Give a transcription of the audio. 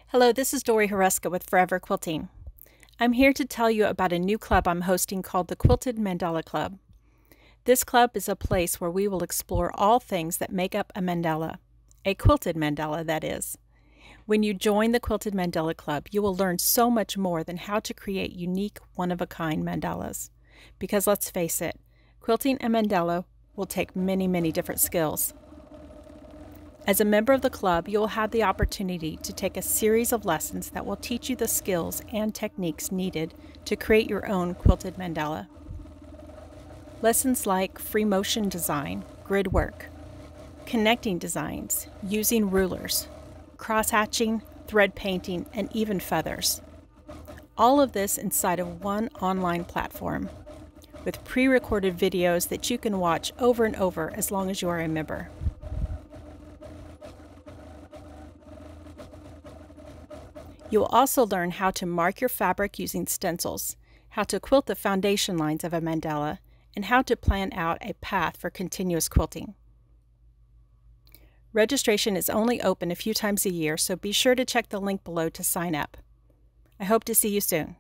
Hello, this is Dory Haruska with Forever Quilting. I'm here to tell you about a new club I'm hosting called the Quilted Mandala Club. This club is a place where we will explore all things that make up a mandala, a quilted mandala, that is. When you join the Quilted Mandala Club, you will learn so much more than how to create unique, one-of-a-kind mandalas. Because let's face it, quilting a mandala will take many different skills. As a member of the club, you will have the opportunity to take a series of lessons that will teach you the skills and techniques needed to create your own quilted mandala. Lessons like free motion design, grid work, connecting designs, using rulers, cross-hatching, thread painting, and even feathers. All of this inside of one online platform with pre-recorded videos that you can watch over and over as long as you are a member. You will also learn how to mark your fabric using stencils, how to quilt the foundation lines of a mandala, and how to plan out a path for continuous quilting. Registration is only open a few times a year, so be sure to check the link below to sign up. I hope to see you soon.